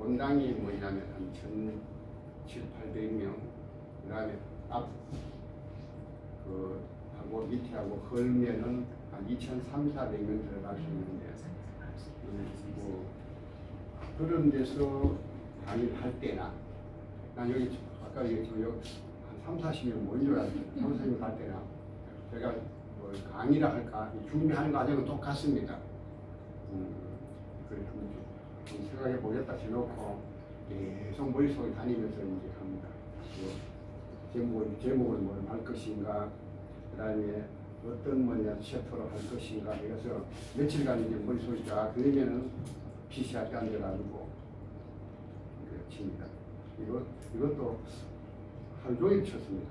본당이 뭐냐면 한 1,700~800명, 그 다음에 앞 그 하고 밑에하고 걸면은 한 2,300~400명 들어갈 수 있는데, 뭐 그런 데서 강의를 할 때나, 난 여기 아까 얘기했지만 한 3~40명 모이려고 3~40명 갈 때나 제가 뭐 강의를 할까 준비하는 과정은 똑같습니다. 그래 좀 생각해 보겠다 해놓고 계속 머릿속에 다니면서 이제 합니다. 제목을 뭘 할 것인가, 그 다음에 어떤 뭐냐 챕터로 할 것인가 해서 며칠간 이제 머릿속에 쫙 그러면은 PCR이 안 돼가지고 칩니다. 이것도 하루 종일 쳤습니다.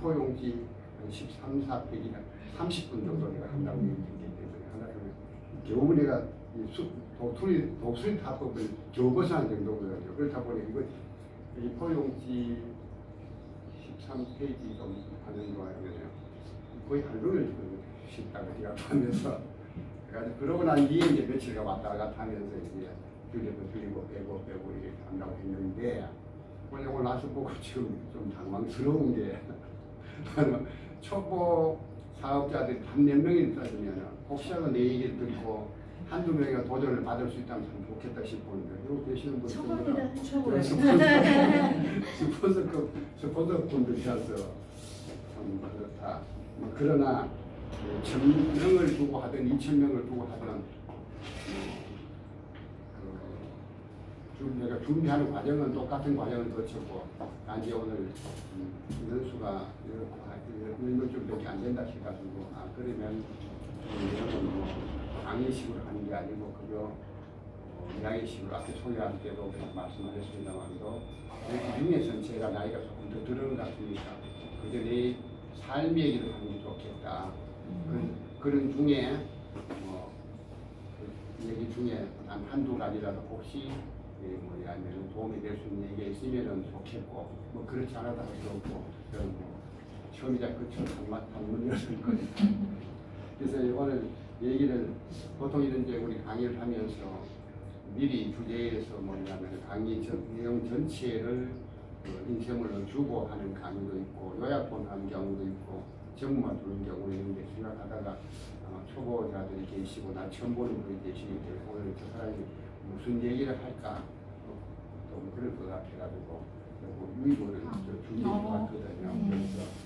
포용지 13~14페이지나 30분 정도 내가 한다고 얘기했기 때문에 겨우 내가 독수리 타법을 겨우 벗어난 정도거든요. 그렇다 보니 이 포용지 13페이지 좀 하는 거예요. 거의 하루 종일 쉽다고 생각하면서 그래가지고 그러고 난 뒤에 이제 며칠간 왔다 갔다 하면서 이제 줄이고 빼고 이렇게 한다고 했는데 오늘 나서 보고 지금 좀 당황스러운 게 초보 사업자들이 한 몇 명이 있다면 혹시라도 내 얘기를 듣고 한두 명이 도전을 받을 수 있다면 참 좋겠다 싶었는데 여기 계시는 분들 스폰서분들이라서 참 그렇다. 그러나 1,000명을 두고 하든 2,000명을 두고 하든 내가 준비하는 과정은 똑같은 과정을 거쳤고 단지 오늘 인원수가 10명쯤밖에 안 된다 해가지고 그러면 뭐 강의식으로 하는 게 아니고 그거 이야기식으로 앞에 소개할 때도 말씀하셨습니다만도 이 중에서는 제가 나이가 조금 더 들은 것 같으니까 그저 내 삶 얘기를 하는 게 좋겠다. 그런 중에 그 얘기 중에 한 한두 가지라도 혹시 아니면 도움이 될 수 있는 얘기가 있으면 좋겠고 뭐 그렇지 않아도 할 수 없고 처음이자 끝은 한문이었을 거예요. 그래서 오늘 얘기를 보통 이제 우리 강의를 하면서 미리 주제에서 뭐냐면 강의 내용 전체를 인쇄물로 주고 하는 강의도 있고 요약본 하는 경우도 있고 전문만 두는 경우도 있는데 생각하다가 초보자들이 계시고 나 처음 보는 분이 계시기 때문에 오늘 저 사람이 무슨 얘기를 할까 또 그럴 것 같아가지고 유익을 준비해 왔거든요. 그래서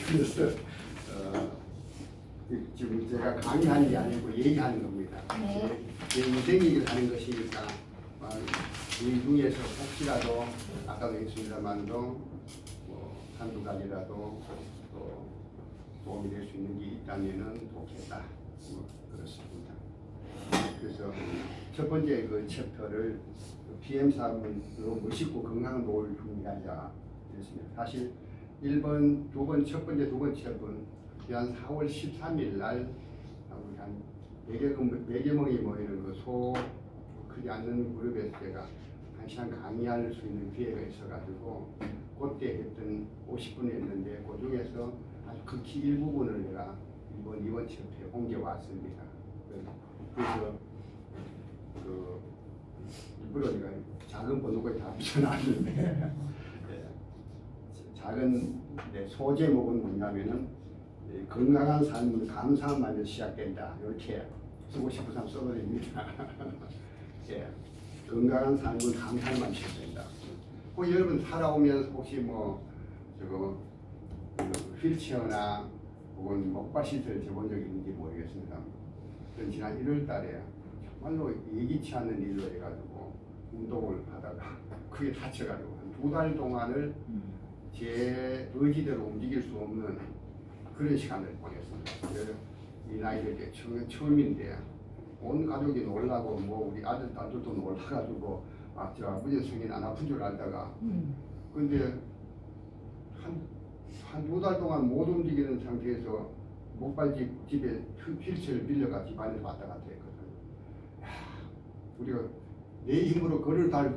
그래서 지금 제가 강의하는 게 아니고 얘기하는 겁니다. 제 인생 얘기를 하는 것이니까 이 중에서 혹시라도 아까도 했습니다만도 뭐 한두 가지라도 또 도움이 될 수 있는 게 있다면은 좋겠다. 뭐 그렇습니다. 그래서 첫 번째 그 챕터를 PM3으로 멋있고 건강한 노후를 준비하자 이랬습니다. 사실 1번, 첫 번째, 두 번째 분, 한 4월 13일 날, 한 100여 명이 모이는 그 크지 않는 그룹에서 제가 1시간 강의할 수 있는 기회가 있어가지고, 그때 했던 50분 했는데, 그 중에서 아주 극히 일부분을 내가 1번, 2번 챕터에 옮겨왔습니다. 그래서, 일부러 제가 작은 번호가 다 붙여놨는데, 작은 소제목은 뭐냐면은 건강한 삶은 감사함만으로 시작된다. 이렇게 쓰고 싶은 사람 써버립니다. 예, 건강한 삶은 감사함만 시작된다. 여러분 살아오면서 혹시 휠체어나 혹은 목발 시트를 재본 적이 있는지 모르겠습니다. 지난 1월 달에 정말로 예기치 않는 일로 해가지고 운동을 하다가 크게 다쳐가지고 한 2달 동안을 제 의지대로 움직일 수 없는 그런 시간을 보냈습니다. 이 나이에 처음인데 온 가족이 놀라고 우리 아들, 딸들도 놀라가지고 저 아버지 성인 안 아픈 줄 알다가 근데 한 2달 동안 못 움직이는 상태에서 목발집에 휠체어를 빌려가 집안에서 왔다 갔다 했거든. 야, 우리가 내 힘으로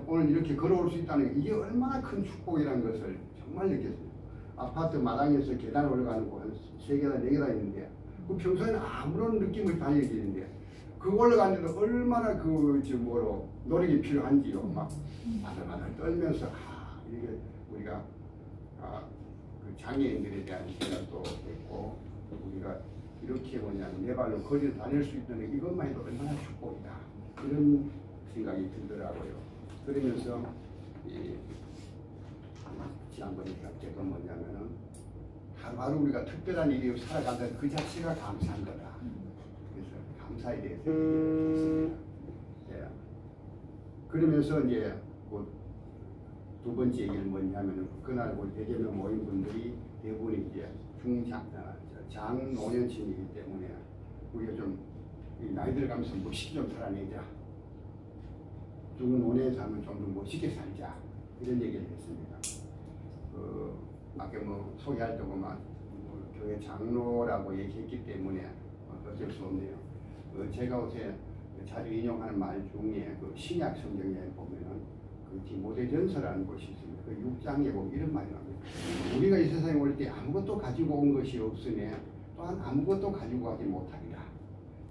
오늘 이렇게 걸어올 수 있다는 게 이게 얼마나 큰 축복이라는 것을 정말 느꼈어요. 아파트 마당에서 계단 올라가는 거 한 3계단, 4계단 있는데 그 평소에는 아무런 느낌을 달려지는데 그 올라가는데도 얼마나 노력이 필요한지요. 막 바들바들 떨면서 이게 우리가 그 장애인들에 대한 생각도 있고 우리가 이렇게 내 발로 거리를 다닐 수 있다는 이것만 해도 얼마나 축복이다 이런 생각이 들더라고요. 그러면서 지난번에 격제가 뭐냐면은 하루하루 우리가 특별한 일이 살아간다는 그 자체가 감사한 거다. 그래서 감사에 대해서 얘기했습니다. 예. 그러면서 이제 두 번째 얘기는 뭐냐면은 그날 우리 100여 명 모인 분들이 대부분이 이제 장노년층이기 때문에 우리가 좀 나이 들어가면서 멋있게 좀 살아내자. 중노년에 살면 좀 더 멋있게 살자. 이런 얘기를 했습니다. 아까 소개할 때 보면 교회 장로라고 얘기했기 때문에 어쩔 수 없네요. 제가 요새 자주 인용하는 말 중에 신약 성경에 보면은 디모데전서라는 것이 있습니다. 그 6장에 보면 이런 말이 나옵니다. 우리가 이 세상에 올 때 아무것도 가지고 온 것이 없으니 또한 아무것도 가지고 가지 못하리라.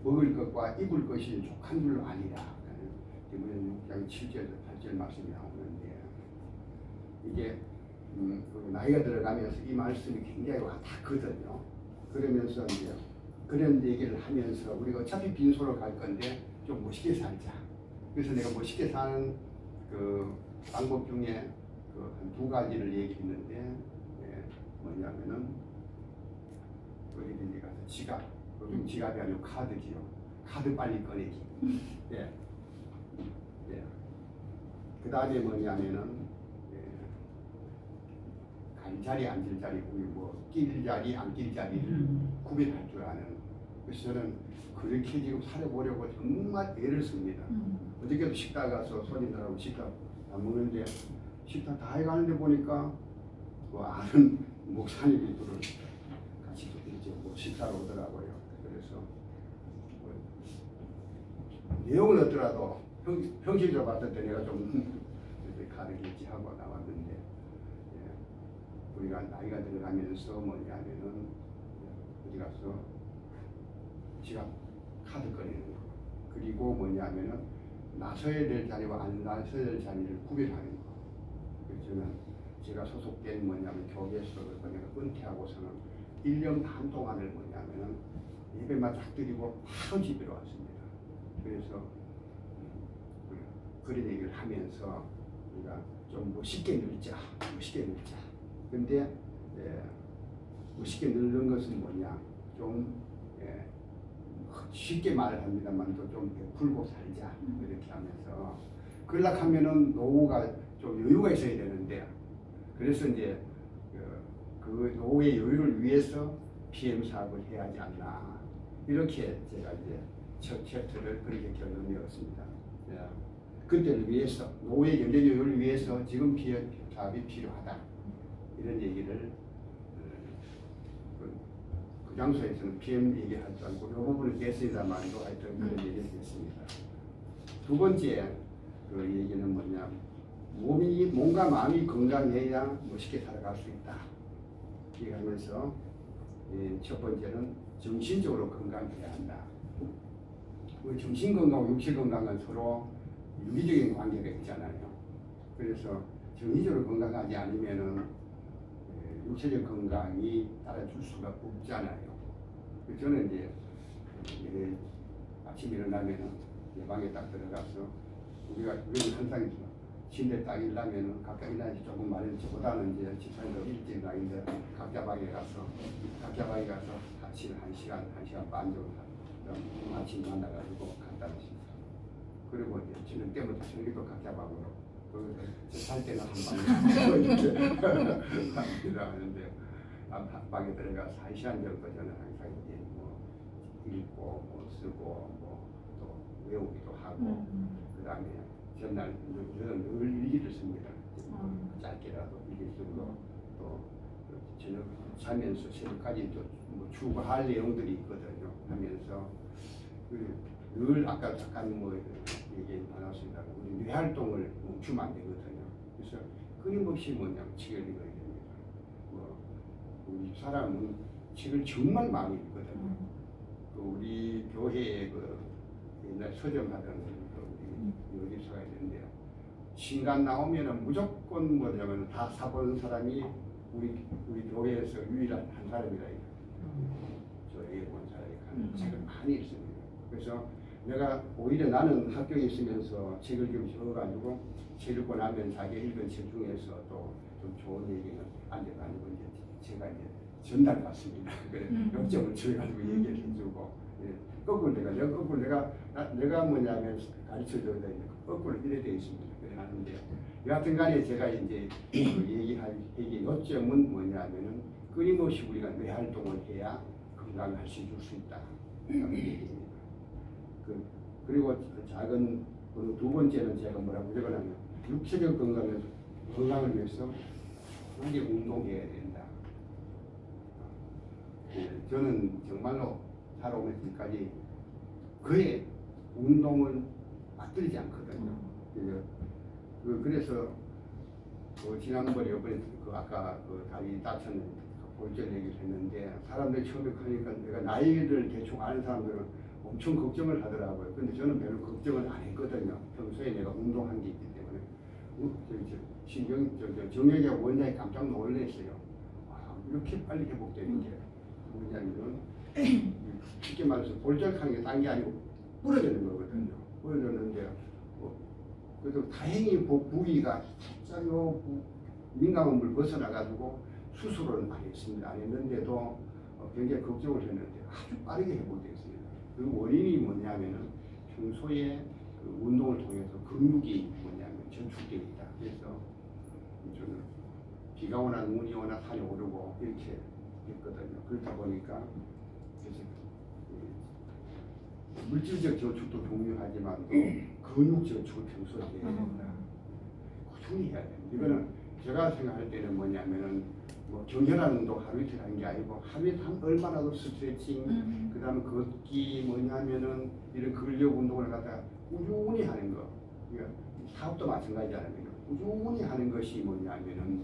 먹을 것과 입을 것이 족한 줄로 아니라. 디모데 6장 7절에서 8절 말씀이 나오는데 이게 나이가 들어가면서 이 말씀이 굉장히 와닿거든요. 그러면서 이제 그런 얘기를 하면서 우리가 어차피 빈소로 갈 건데 좀 멋있게 살자. 그래서 내가 멋있게 사는 그 방법 중에 한 2가지를 얘기했는데 뭐냐면은 어디든지 가서 지갑, 요즘 지갑이 아니고 카드지요. 카드 빨리 꺼내기. 예. 예. 그 다음에 뭐냐면은 갈 자리, 앉을 자리, 낄 자리, 안 낄 자리를 구별할 줄 아는. 그래서 저는 그렇게 지금 살아보려고 정말 애를 씁니다. 어저께도 식당 가서 손님들하고 식당 안 먹는데 식당 다 해가는데 보니까 아는 목사님이 같이 이제 식사로 오더라고요. 그래서 내용은 없더라도 형식적으로 봤을 때 내가 좀 가르치지 하고 나왔는데 우리가 나이가 들어가면서 뭐냐면은 어디 가서 지갑 카드 꺼내는 거 그리고 뭐냐면은 나서야 될 자리와 안 나서야 될 자리를 구별하는 거. 그래서 저는 제가 소속된 교회에서 내가 은퇴하고서는 1년 반 동안을 예배만 딱 드리고 바로 집으로 왔습니다. 그래서 그런 얘기를 하면서 우리가 좀 멋있게 늙자. 근데 멋있게 늙는 것은 뭐냐? 좀 쉽게 말을 합니다만 좀 베풀고 살자 이렇게 하면서 그러려고 하면은 노후가 좀 여유가 있어야 되는데 그래서 이제 그 노후의 여유를 위해서 PM 사업을 해야 하지 않나 이렇게 제가 이제 첫 챕터를 그렇게 결론 내었습니다. 그때를 위해서 노후의 경제여유를 위해서 지금 PM 사업이 필요하다 이런 얘기를 그 장소에서는 PM 얘기할 줄 알고 이 부분을 깼습니다만도 하여튼 그런 얘기를 했습니다. 두 번째 그 얘기는 뭐냐 몸과 마음이 건강해야 멋있게 살아갈 수 있다. 얘기하면서 첫 번째는 정신적으로 건강해야 한다. 우리 정신 건강과 육체 건강은 서로 유기적인 관계가 있잖아요. 그래서 정신적으로 건강하지 않으면은 육체적 건강이 따라줄 수가 없잖아요. 저는 이제 아침에 일어나면은 방에 딱 들어가서 우리가 항상 침대 딱 일어나면은 각자 일어나지 조금 말해도 저보다는 이제 집사님도 일찍 나인데 각자 방에 가서 아침 1시간 반 정도 아침 만나가지고 간단히 식사. 그리고 이제 저녁 때부터 저녁에도 각자 방으로. 살 때는 한 방에 하는데 방에 들어가서 1시간 정도 저는 항상 이제 읽고 쓰고 또 외우기도 하고 그 다음에 전날 저는 늘 일기를 씁니다. 짧게라도 일기 쓰고 또 저녁 자면서 새벽까지 또뭐 추구할 내용들이 있거든요. 하면서 늘 아까 잠깐 뭐 얘기 나눴습니다. 우리 뇌 활동을 멈추면 안 되거든요. 그래서 끊임없이 책을 읽어야 됩니다. 뭐 우리 사람은 책을 정말 많이 읽거든요. 그 우리 교회에 그 옛날 서점하던 그 여기서가 있는데요. 신간 나오면은 무조건 뭐냐면 다 사보는 사람이 우리 교회에서 유일한 한 사람이라 이거. 저에게 본 사람이 책을 많이 읽습니다. 그래서 내가 오히려 나는 학교에 있으면서 책을 좀 적어가지고 책 읽고 나면 자기 읽은 책 중에서 또 좀 좋은 얘기는 안 돼가지고 이제 제가 이제 전달 받습니다. 그래 역점을 줘가지고 얘기를 해주고 거꾸로 내가 뭐냐면 가르쳐줘야 되는데 거꾸로 이래 되어 있습니다. 그래 하는데 여하튼간에 제가 이제 얘기할 요점은 뭐냐면은 끊임없이 우리가 뇌 활동을 해야 건강을 줄 수 있다. 그런 얘기입니다. 그리고 작은 두 번째는 제가 뭐라고 적어놨냐면 육체적 건강을 위해서 많이 운동해야 된다. 저는 정말로 살아오면서 지금까지 거의 운동을 맞들지 않거든요. 그래서 지난번에 이번에 아까 다리 다쳤는 골절 얘기를 했는데 사람들이 처음에 그러니까 내가 나이를 대충 아는 사람들은 엄청 걱정을 하더라고요. 근데 저는 별로 걱정을 안 했거든요. 평소에 내가 운동한 게 있기 때문에. 정혁이 원장이 깜짝 놀랐어요. 아, 이렇게 빨리 회복되는 게 뭐냐면 쉽게 말해서 골절하는 게 딴 게 아니고 부러지는 거거든요. 부러졌는데 그래도 다행히 부위가 살짝 민감한 물 벗어나가지고 수술은 안 했습니다. 안 했는데도 굉장히 걱정을 했는데 아주 빠르게 회복됐습니다. 그 원인이 뭐냐면은 평소에 그 운동을 통해서 근육이 뭐냐면 전축되어 있다. 그래서 저는 비가 오나 눈이 오나 산이 오르고 이렇게 했거든요. 그렇다 보니까 그래서 물질적 저축도 중요하지만 근육 저축을 평소에 해야 된다. 꾸준히 해야 됩니다. 이거는 제가 생각할 때는 뭐냐면은 뭐 격렬한 운동 하루 이틀 하는 게 아니고 하루에 얼마나 더 스트레칭, 그 다음에 걷기 뭐냐면은 이런 근력 운동을 갖다가 꾸준히 하는 거. 그러니까 사업도 마찬가지 아닙니까? 꾸준히 하는 것이 뭐냐면은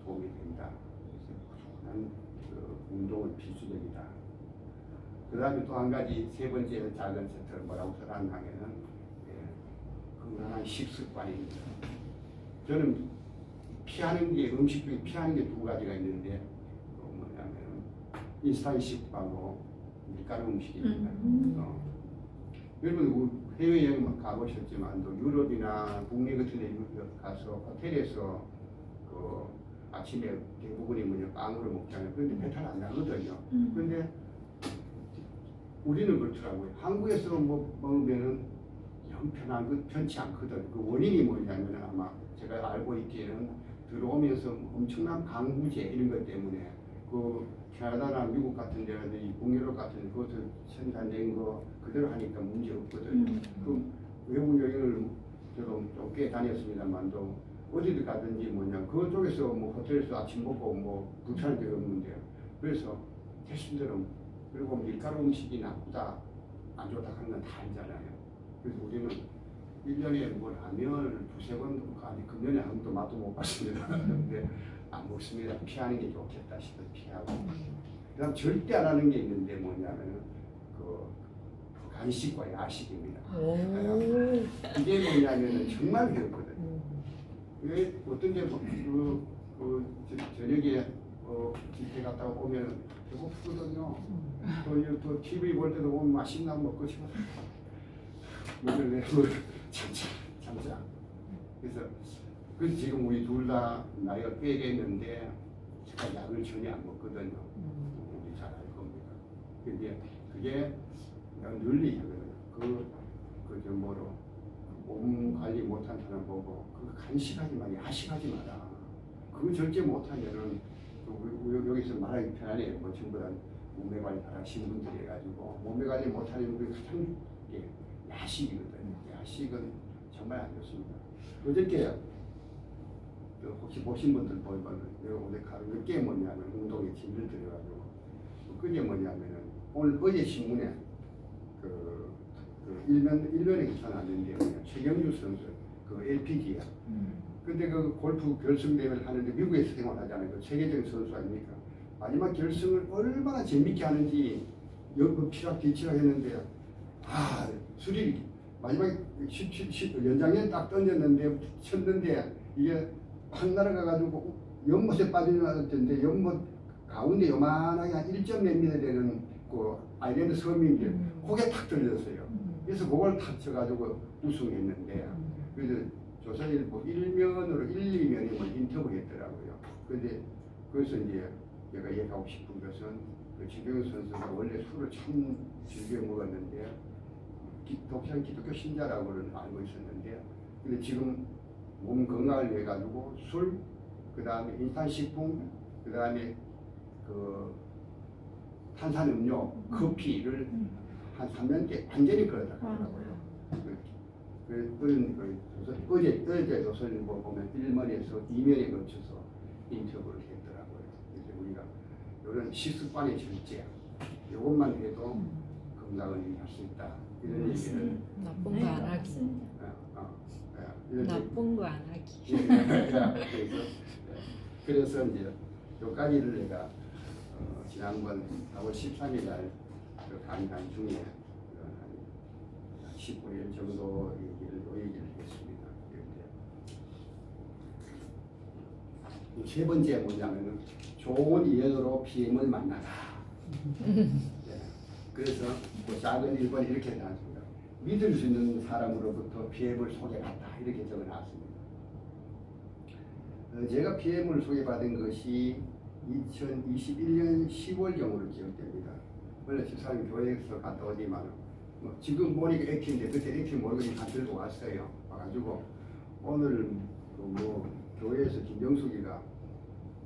도움이 된다. 그래서 꾸준한 운동은 필수적이다. 그 다음에 또 한 가지 세 번째 작은 세트를 뭐라고 설하냐면은 건강한 식습관입니다. 저는 피하는 게 음식 중에 피하는 게 두 가지가 있는데 뭐냐면 인스턴트식하고 밀가루 음식입니다. 여러분 해외여행 가보셨지만 유럽이나 북미 같은 데 가서 호텔에서 아침에 대부분이 빵으로 먹잖아요. 그런데 배탈 안 나거든요. 그런데 우리는 그렇더라고요. 한국에서 먹으면은 영 편치 않거든. 그 원인이 뭐냐면 아마 제가 알고 있기에는 들어오면서 엄청난 방부제 이런 것 때문에 그 캐나다나 미국 같은 데는 북유럽 같은 데 그것을 생산된 거 그대로 하니까 문제 없거든요. 그 외국 여행을 저도 좀 꽤 다녔습니다만도 어디를 가든지 그쪽에서 호텔에서 아침 먹고 불편한 게 없는데요. 그래서 대신대로 그리고 밀가루 음식이 나쁘다 안 좋다 하는 건 다 알잖아요. 그래서 우리는 1년에 라면을 두세 번 아니 금년에 한 번도 맛도 못 봤습니다. 근데 안 먹습니다. 피하는 게 좋겠다 싶어 피하고. 그다음 절대 안 하는 게 있는데 뭐냐면은 간식과 야식입니다. 이게 뭐냐면은 정말 괴롭거든요. 왜 어떤 데 저녁에 집에 갔다가 오면 배고프거든요. 또 TV 볼 때도 보면 맛있나 먹고 싶어서 참자. 그래서 지금 우리 둘 다 나이가 꽤 됐는데 제가 약을 전혀 안 먹거든요. 우리 잘 알 겁니다. 근데 그게 내가 늘 얘기하거든요. 몸 관리 못한 사람 보고 간식하지 마, 야식하지 마라. 그거 절대 못하면은 여기서 말하기 편하네요. 전부 다 몸매 관리 잘하시는 분들이 해가지고 몸매 관리 못하는 분들이 가장 야식이거든요. 야식은 정말 안 좋습니다. 어저께 혹시 보신 분들 보면 오늘 가는 게 뭐냐면 운동에 짐을 들여가지고 그게 뭐냐면은 오늘 어제 신문에 일면에 기사 났는데 최경주 선수 그 LPG야. 근데 그 골프 결승 대회를 하는데 미국에서 생활하잖아요. 그 세계적인 선수 아닙니까? 마지막 결승을 얼마나 재밌게 하는지 피락뒤치락 했는데 수리 마지막에 연장에 딱 던졌는데 쳤는데 이게 확 날아가가지고 연못에 빠지는 줄 알았는데 연못 가운데 요만하게 한 1점 몇 미터 되는 그 아일랜드 섬인데 그게 탁 들렸어요. 그래서 그걸 탁 쳐가지고 우승했는데 그래서 조선일보 1면으로 1, 2면이 뭐 인터뷰했더라고요. 근데 그래서 이제 제가 얘기하고 싶은 것은 그 지경훈 선수가 원래 술을 참 즐겨 먹었는데 독실한 기독교 신자라고는 알고 있었는데 근데 지금 몸 건강을 위해 가지고 술, 그 다음에 인탄식품, 그 다음에 그 탄산음료, 커피를 한 3년째 완전히 걸었다 하더라고요. 어제 조선일보 보면 1면에서 2면에 걸쳐서 인터뷰를 했더라고요. 그래서 우리가 이런 식습관의 절제, 이것만 해도 건강을 유지할 수 있다. 이런 얘기를 나쁜 거 안 하기. 나쁜 거 안 하기. 그래서 이제 여기까지를 내가 지난번 4월 13일 날 강의한 중에 한 19일 정도 얘기를 했습니다. 세 번째 뭐냐면은 좋은 인연으로 PM을 만나라. 그래서 그 작은 1번 이렇게 나왔습니다. 믿을 수 있는 사람으로부터 PM을 소개받다 이렇게 적어놨습니다. 제가 PM을 소개받은 것이 2021년 10월경으로 기억됩니다. 원래 집사님 교회에서 갔다 오지만 지금 보니까 액티인데 그때 액티 모르고 다 들고 왔어요. 와가지고 오늘 뭐 교회에서 김정숙이가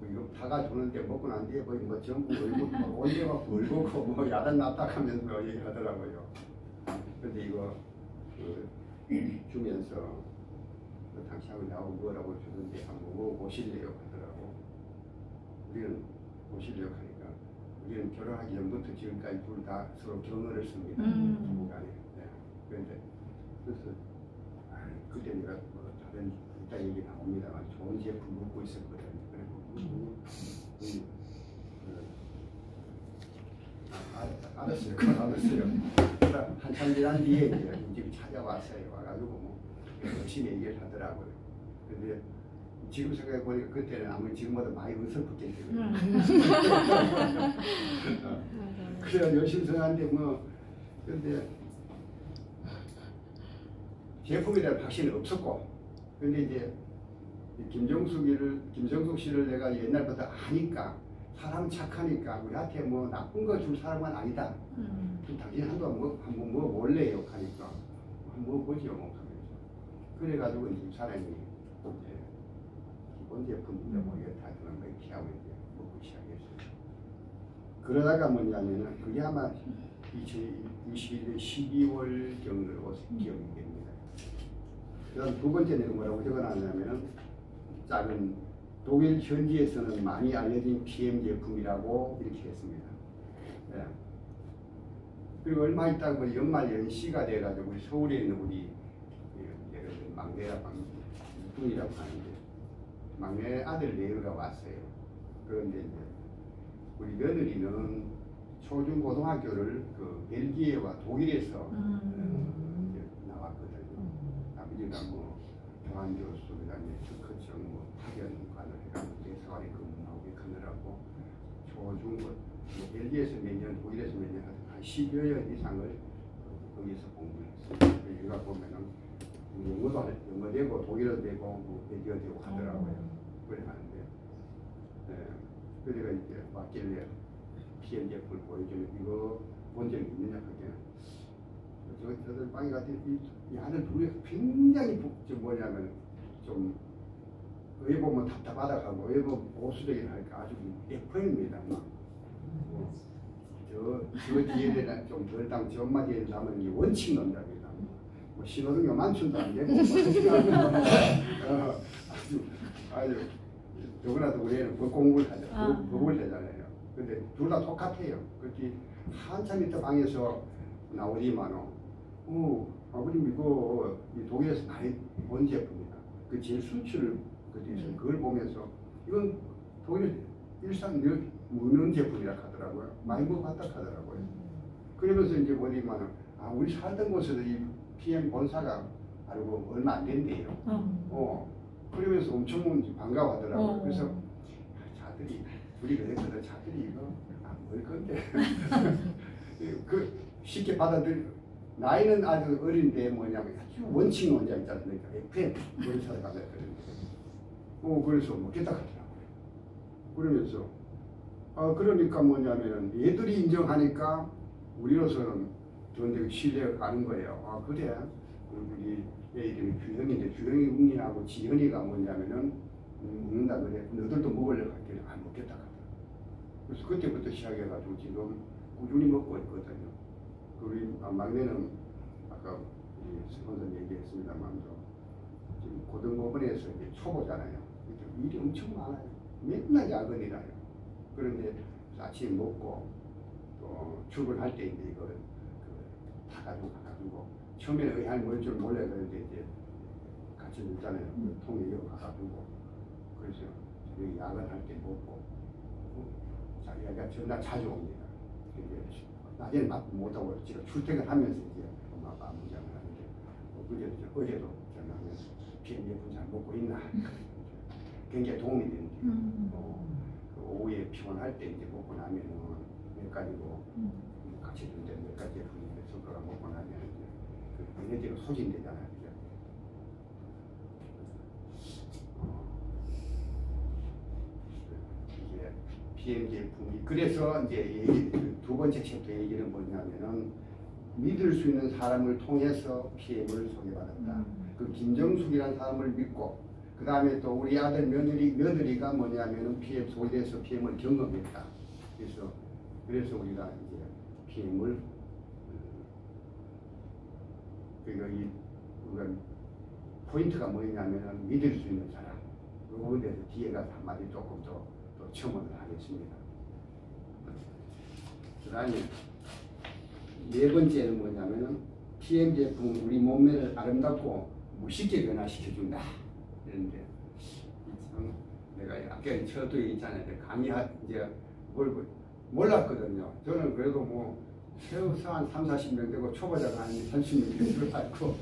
이거 다가 주는데 먹고 난 뒤에 거의 뭐 전부 얼고 올려가 벌고 뭐 야단 납작하면서 얘기하더라고요. 근데 이거 주면서 당신하고 나하고 뭐라고 주는데 한번 먹어보실래요 하더라고. 우리는 보실래요 하니까 우리는 결혼하기 전부터 지금까지 둘 다 서로 경어를 씁니다. 부부간에. 그런데 그래서 그때 내가 뭐 다른 이따 얘기 나옵니다만 좋은 제품 먹고 있었거든. 알았어요. 그건 알았어요. 한참 지난 뒤에 이제 집에 찾아왔어요. 와가지고 뭐 열심히 얘기를 하더라고요. 근데 지금 생각해 보니까 그때는 아무리 지금보다 많이 어설프겠어요. 그래 열심히 생각하는데 뭐 근데 제품에 대한 확신은 없었고 근데 이제 김정숙 씨를 내가 옛날부터 아니까 사람 착하니까 우리한테 뭐 나쁜 거 줄 사람은 아니다. 당신 한번 먹어볼래요 하니까 한번 먹어보죠 뭐 하면서 그래가지고 이 사람이 기본 제품인데 뭐 이게 다 그런 거 피하고 이제 먹고 시작했어요. 그러다가 뭐냐면은 그게 아마 2021년 12월경으로 기억이 됩니다. 그다음 두 번째 내용 뭐라고 적어놨냐면은 작은 독일 현지에서는 많이 알려진 PM 제품이라고 이렇게 했습니다. 네. 그리고 얼마 있다가 뭐 연말 연시가 돼가지고 서울에 있는 우리 예를 들어 막내 이분이라고 하는데 막내 아들 내외가 왔어요. 그런데 이제 우리 며느리는 초중 고등학교를 그 벨기에와 독일에서 나왔거든요. 아버지가 뭐 교환교수 그다음에 특허청 뭐 학연관을 해가지고 대사관에 근무하고 하느라고 초중 벨기에에서 몇 년, 독일에서 몇 년 한 10여 년 이상을 거기서 공부했어요. 여기가 보면은 영어 되고 독일어 되고 뭐 외국어 되고 하더라고요. 그래 하는데, 그래가 이제 왔길래 PM 제품을 보여주면 이거 본 적이 있느냐 하게. 저들 빵이 같은 이 아들 둘이 굉장히 뭐냐면 좀 왜 보면 답답하다고 왜 보면 보수적인 할까 아주 FM입니다. 저 뒤에는 좀 덜당 전마 뒤에 남은 게 원칙 논답니다. 뭐 신호등이 만춘도 안 되고 아주 아주 누구나도 우리는 법 공부를 하죠. 아. 법을 되잖아요. 근데 둘 다 똑같아요. 그렇게 한참 있다 방에서 나오지만은 아버님 이거 이 독일에서 많이 본 제품이다. 그 제일 수출을 그때 그걸 보면서 이건 독일 일상 먹는 제품이라 하더라고요. 많이 먹어봤다 하더라고요. 그러면서 이제 보니만은 우리 살던 곳에도 이 PM 본사가 알고 얼마 안 된대요. 그러면서 엄청 반가워하더라고요. 그래서 자들이 우리 그랬거든. 자들이 이거 안 먹을 건데 그 쉽게 나이는 아주 어린데 뭐냐면 아주 원칙 논자 있잖아요. 그러니까 FM 그걸 찾아가면 되는데 그래서 먹겠다 하더라고요. 그러면서 그러니까 뭐냐면은 얘들이 인정하니까 우리로서는 전 신뢰가 가는 거예요. 그래 우리 애 이름이 규형인데 규형이 웅이하고 지현이가 뭐냐면은 먹는다 그래. 너들도 먹으려고 할 때는 안 먹겠다 하더라고요. 그래서 그때부터 시작해가지고 지금 꾸준히 먹고 있거든요. 우리 막내는 아까 스폰서 얘기했습니다만 지금 고등법원에서 이제 초보잖아요. 일이 엄청 많아요. 맨날 야근이라요. 그런데 아침에 먹고 또 출근할 때 이제 이걸 다 가지고 처음에는 의할 먹을 줄 몰라요. 그런데 이제 같이 먹잖아요. 통에 이어 가가지고 그래서 여기 야근할 때 먹고 자기가 전날 자주 옵니다. 이제 낮에는 막 못하고 지금 출퇴근하면서 이제 마무리를 하는데 어제도 전화하면서 PM 몇 분 잘 먹고 있나 굉장히 도움이 되는데 오후에 피곤할 때 이제 먹고 나면은 몇 가지고 같이 준대 몇 가지 제품인데 섞어가 먹고 나면 이제 그 에너지가 소진되잖아요. 이게 PM 제품이 그래서 이제 두 번째 챕터 얘기는 뭐냐면은 믿을 수 있는 사람을 통해서 PM을 소개받았다. 그 김정숙이라는 사람을 믿고 그 다음에 또 우리 아들 며느리가 뭐냐면은 PM 소개돼서 PM을 경험했다. 그래서 우리가 이제 PM을 그러니까 우리가 포인트가 뭐냐면은 믿을 수 있는 사람. 그 부분에 대해서 뒤에 가서 한마디 조금 더 첨언을 하겠습니다. 그 다음에 네 번째는 뭐냐면은 PM 제품 우리 몸매를 아름답고 멋있게 변화시켜준다. 이런데 참 내가 아까 처도 있잖아요. 이제 몰랐거든요. 저는 그래도 뭐 세워서 한 3, 40명 되고 초보자가 한 30명 되는 걸 알고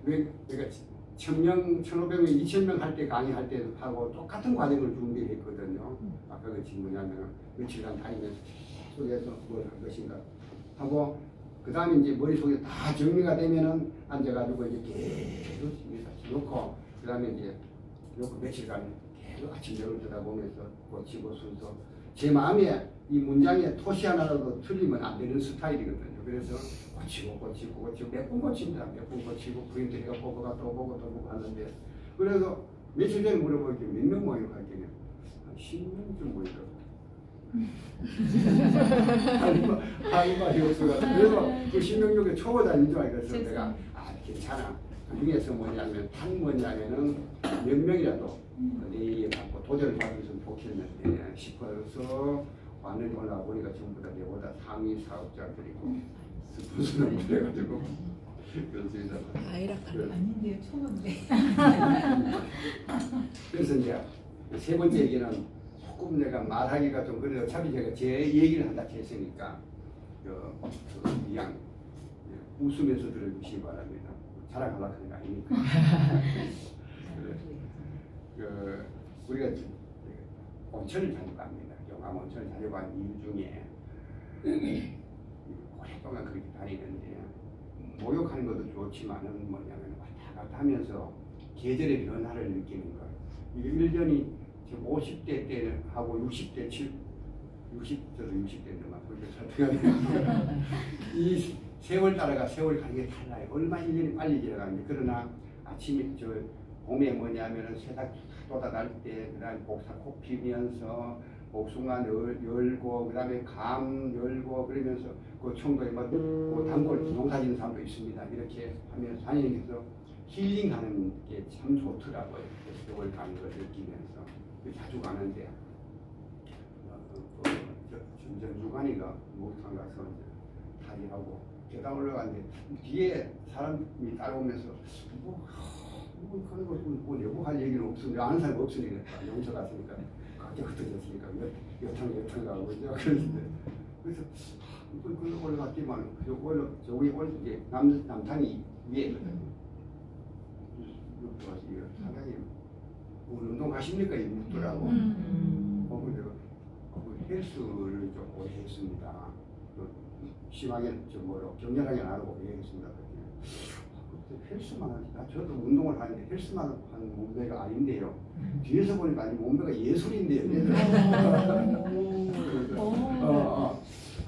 그러니까 1000명, 1500명, 2000명 할 때 강의할 때도 하고 똑같은 과정을 준비했거든요. 아까 그 질문이냐면 며칠간 다니면서 계속해서 뭘 할 것인가 하고 그 다음에 이제 머릿속에 다 정리가 되면은 앉아가지고 이제 계속 놓고 그 다음에 이제 놓고 며칠간 계속 아침 저녁을 쳐다보면서 고치고 순서 제 마음에 이 문장에 토시 하나라도 틀리면 안 되는 스타일이거든요. 그래서 고치고 몇 번 고칩니다. 몇 번 고치고 프린트 해가 보고가 또 보고 하는데 그래서 며칠 전에 물어보니까 몇 명 모이고 할게요. 한 10명쯤 모이더라고요. 할 말이 없어가지고 그래서 그 10명 중에 초보자인 줄 알겠어. 내가 괜찮아. 그 중에서 뭐냐면 뭐냐면은 몇 명이라도 내일 받고 도전을 받으면 좋겠는데 싶어서 왔는데 올라와 보니까 전부 다 내보다 상위 사업자들이고 스폰서는 그래가지고 그렇습니다. 아닌데요, 초보인데. 그래서 이제 세 번째 얘기는 조금 내가 말하기가 좀 그래요. 어차피 제가 제 얘기를 한다 했으니까 그냥 웃으면서 들어주시기 바랍니다. 자랑하려고 하는 게 아니니까. 우리가 온천을 자주 갑니다. 영암 온천을 자주 간 이유 중에 오랫동안 그렇게 다니는데 목욕하는 것도 좋지만은 뭐냐면 왔다 갔다 하면서 계절의 변화를 느끼는 거. 이게 1년이 지금 50대 때 하고 60대, 60대도 60대인데 막 그렇게 살펴가지고 이 세월 따라가 세월 가는 게 달라요. 얼마 1년이 빨리 지나가는데 그러나 아침에 봄에 뭐냐면은 새싹 돋아날 때 그다음에 복사 코 피면서 복숭아 열고 그다음에 감 열고 그러면서 그 청도에 뭐 단골 농사 짓는 사람도 있습니다. 이렇게 하면서 다니면서 힐링하는 게 참 좋더라고요. 세월 가는 걸 느끼면서 자주 가는데 전주관이가 목욕탕 가서 이제 탈의하고 계단 올라가는데 뒤에 사람이 따라오면서 그런 거 내고할 얘기는 없으니까 아는 사람이 없으니까 용서 갔으니까 각자 흩어졌으니까 여탕 가고 이제 그랬는데 그래서 그 올라갔지만 저 위에 이제 남탕이 위에 있거든요. 이거 상당히 운동 하십니까? 이 묻더라고. 근데 헬스를 좀 오래 했습니다. 심하게 격렬하게 안 하고 오래 했습니다. 그때 헬스만 하지. 저도 운동을 하는데 헬스만 하는 몸매가 아닌데요. 뒤에서 보니까 아니 몸매가 예술인데요.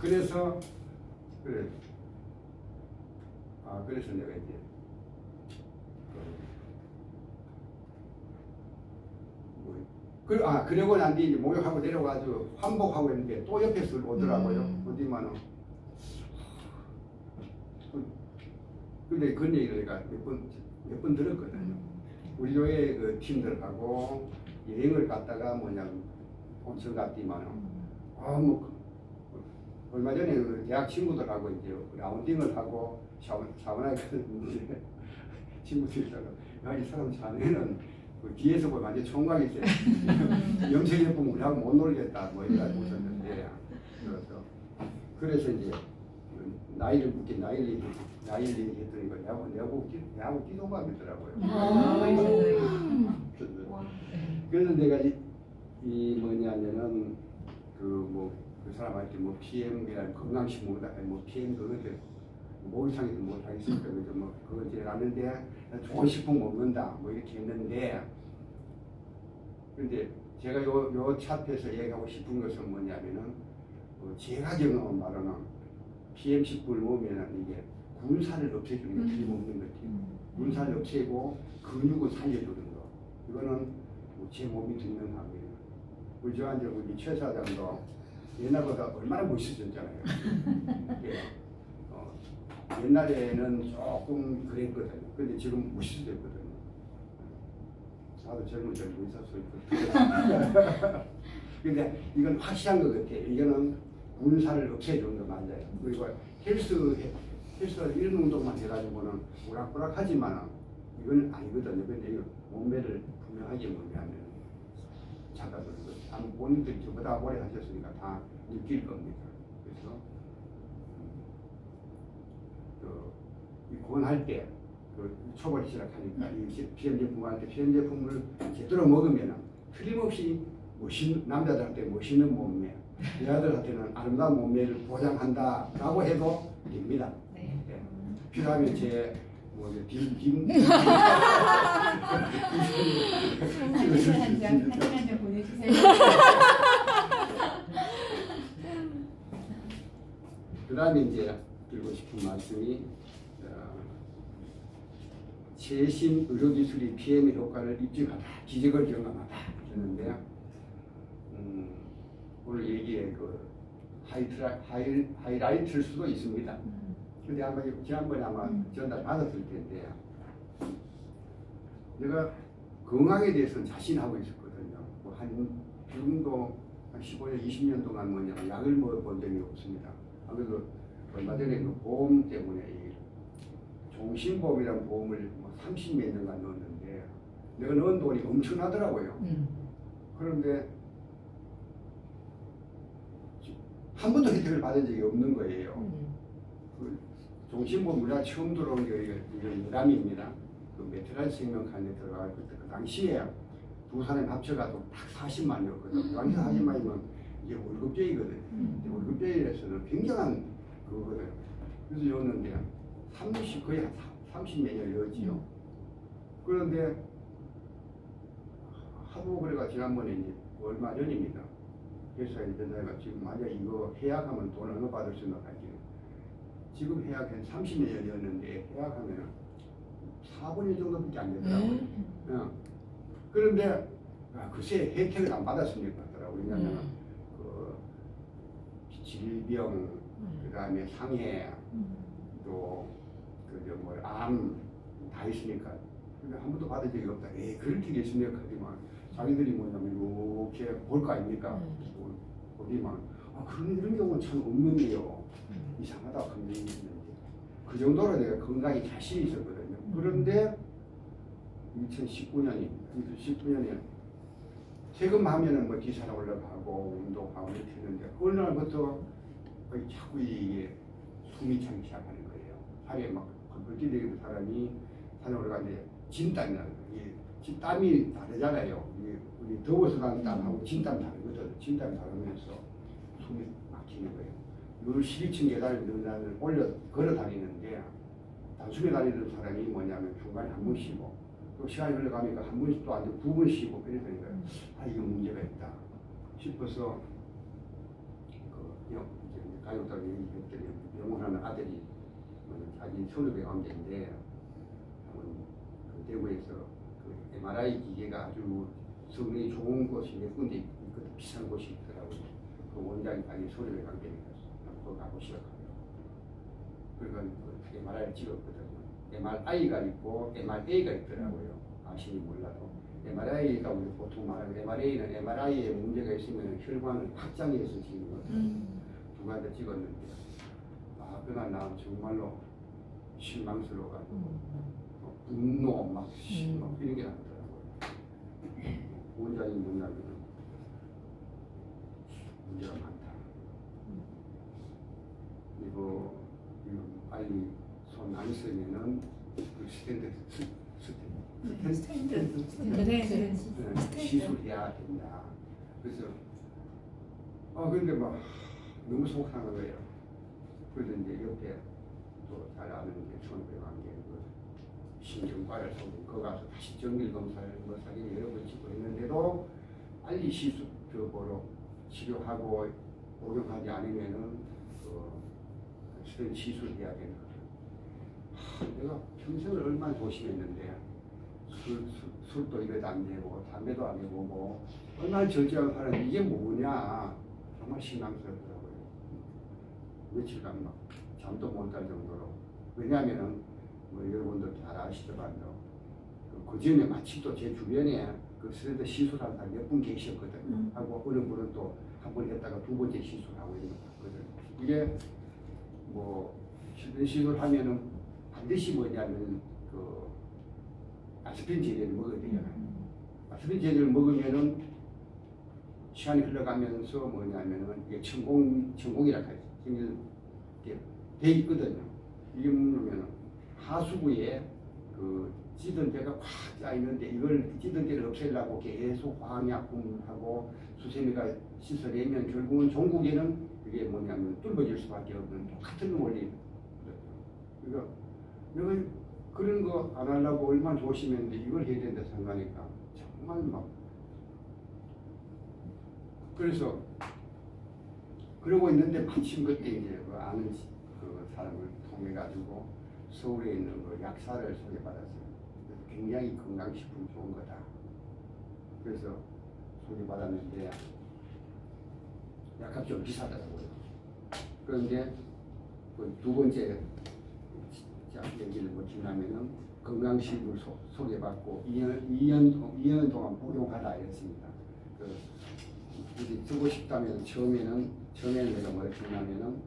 그래서 그래. 그래서 내가 이제 그러고 난 뒤에 목욕하고 내려가지고 환복하고 있는데 또 옆에서 오더라고요. 어디만은. 근데 그런 얘기를 내가 몇 번 들었거든요. 우리 교회 그 팀들하고 여행을 갔다가 온천 갔지만은, 얼마 전에 그 대학 친구들하고 이제 라운딩을 하고 사우나에 갔는데 친구들이다가 야, 이 사람 자네는 그 뒤에서 보면 완전 총각이 있어요. 영철이 예쁘면 우리하고 못 놀겠다 뭐 이래가지고 웃었는데 그래서 이제 나이를 묻긴 나이를 얘기했더니 내하고 띠동갑이더라고요. 그래서 내가 이 뭐냐면은 그 사람한테 뭐 PM이란 건강식물이다 뭐 PM 그거들 목욕탕에서 못 하겠으니까 그죠 뭐 그거 이제 하는데 좋은 식품 먹는다 뭐 이렇게 했는데 근데 제가 요 차트에서 얘기하고 싶은 것은 뭐냐면은 제가 경험한 바로는 PM 식품을 먹으면 이게 군살을 없애주는 거 틀림없는 것 같아요. 군살을 없애고 근육을 살려주는 거 이거는 제 몸이 듣는 합니다. 우리 최 사장도 옛날보다 얼마나 멋있어졌잖아요. 예. 옛날에는 조금 그랬거든요. 근데 지금 멋있어졌거든요. 나도 젊은 때 의사 소리 듣고 근데 이건 확실한 것 같아요. 이거는 군살을 없애주는 거 맞아요. 그리고 헬스 이런 운동만 해가지고는 오락부락하지만 이건 아니거든요. 근데 이거 몸매를 분명하게 하면 잡아주는 거. 아마 본인들이 저보다 오래 하셨으니까 다 느낄 겁니다. 그래서 이 권할 때 초벌 시작하니까 이 PM 제품 할 때 PM 제품을 제대로 먹으면 틀림없이 남자들한테 멋있는 몸매, 여자들한테는 아름다운 몸매를 보장한다라고 해도 됩니다. 네. 네. 필요하면 사진 한 장 보내주세요. 그 다음에 이제 드리고 싶은 말씀이 최신 의료기술이 PM의 효과를 입증하다, 기적을 경험하다 했는데 오늘 얘기의 그 하이라이트일 수도 있습니다. 근데 아마 지난번에 아마 전달 받았을 텐데 내가 건강에 대해서는 자신하고 있었거든요. 지금도 한 15년, 20년 동안 약을 먹어본 적이 없습니다. 아무래도 얼마 전에 그 보험 때문에 종신보험이라는 보험을 30몇 년간 넣었는데 내가 넣은 돈이 엄청나더라고요. 그런데 한 번도 혜택을 받은 적이 없는 거예요. 그 종신보험 우리가 처음 들어온 게 유람입니다. 그 메트라이트 생명칸에 들어가고 그 당시에 두 사람이 합쳐가지고 딱 40만이었거든요. 그 당시 40만이면 이게 월급제이거든요. 월급제이에서는 굉장한 그거거든요. 그래서 였는데 거의 30몇 년 이었지요. 그런데 하도 그래가 지난번에 이제 얼마 전입니다. 회사에 전화해가 지금 만약 이거 해약하면 돈 얼마 받을 수 있나 할게요. 지금 해약 한 30몇 년이었는데 해약하면 4분의 1 정도밖에 안 되더라고요. 그런데 글쎄 혜택을 안 받았으면 좋겠더라고요. 왜냐하면 그 질병, 그 다음에 상해, 또 암 다 있으니까 근데 한 번도 받은 적이 없다. 에이, 그렇게 계시네요. 하지만 자기들이 뭐냐면 이렇게 볼 거 아닙니까? 보기만 이런 경우는 참 없는데요. 이상하다 그런 얘기 있는데 그 정도로 내가 건강에 자신이 있었거든요. 그런데 2019년입니다. 2019년에 퇴근하면은 뭐 기사나 올라가고 운동하고 이렇게 했는데 어느 날부터 자꾸 이게 숨이 차기 시작하는 거예요. 살에 막 벌벌뛰는 사람이 산에 올라가는데 진땀이 나는 거예요. 이게 땀이 다르잖아요. 이게 우리 더워서 나는 땀하고 진땀 다르거든. 진땀이 다르면서 숨이 막히는 거예요. 늘 12층 계단을 늘 올려 걸어 다니는데 단숨에 다니는 사람이 뭐냐면 중간에 한 번 쉬고 또 시간이 흘러가니까 한 번씩 또 앉아 두 번 쉬고 그러는 거예요. 아, 이거 문제가 있다 싶어서 가족들 얘기했더니 영원하는 아들이 자기 선후배 관계인데 그 대구에서 그 MRI 기계가 아주 성능이 좋은 곳이 몇 군데 있거든. 비싼 곳이 있더라고요. 그 원장이 자기 선후배 관계니까 거기 가고 시작하고 그러니까 그 MRI를 찍었거든요. MRI가 있고 MRA가 있더라고요. 아시니 몰라도 MRI가 우리 보통 말하는 MRA는 MRI에 문제가 있으면 혈관을 확장해서 찍는 거거든요. 두 가지 다 찍었는데 그날 나 정말로 실망스러워가지고 분노 막 이런 게 나더라고요. 원장이 뭐냐면 문제가 많다. 이거 빨리 손 안 쓰면은 그 스탠드 시술해야 된다. 그래서 근데 막 너무 속상한 거예요. 그래서 이제 옆에 또 잘 아는 게 선후배 관계 그 신경과를 보고 거기 가서 다시 정밀 검사를 뭐 사기 여러 번 찍고 했는데도 빨리 시술 보러 치료하고 복용하지 않으면은 그 시술해야 되는 거예요. 내가 평생을 얼마나 조심했는데 술도 입에도 안 대고 담배도 안 해보고 얼마나 저지하고 사는 이게 뭐냐 정말 실망스럽더라고요. 며칠간 막 잠도 못 잘 정도로. 왜냐하면은 뭐 여러분들 잘 아시더라도 그 전에 마침 또 제 주변에 그 스탠드 시술한 사람 몇 분 계셨거든요. 하고 어느 분은 또 한 번 했다가 두 번째 시술하고 이런 거 봤거든요. 이게 뭐 시술하면은 반드시 뭐냐면 그 아스피린 제제를 먹어야 되잖아요. 아스피린 제제를 먹으면은 시간이 흘러가면서 뭐냐면은 이게 천공이라고 하죠. 이게 돼 있거든요. 이게 뭐냐면은 하수구에 그 찌든 데가 꽉 짜 있는데 이걸 찌든 데를 없애려고 계속 화학약품하고 수세미가 씻어내면 결국은 종국에는 이게 뭐냐면 뚫어질 수밖에 없는 똑같은 원리거든요. 그러니까 내가 그런 거 안 하려고 얼마나 조심했는데 이걸 해야 된다 생각하니까 정말 막 그래서 그러고 있는데 마침 그때 이제 그 아는 그 사람을 통해 가지고 서울에 있는 그 약사를 소개받았어요. 그래서 굉장히 건강식품 좋은 거다. 그래서 소개받았는데 약간 좀 비싸더라고요. 그런데 그 두 번째 얘기를 뭐 지나면은 건강식품을 소개받고 2년 동안 복용하다 했습니다. 굳이 쓰고 싶다면 처음에는 내가 뭐 했냐면은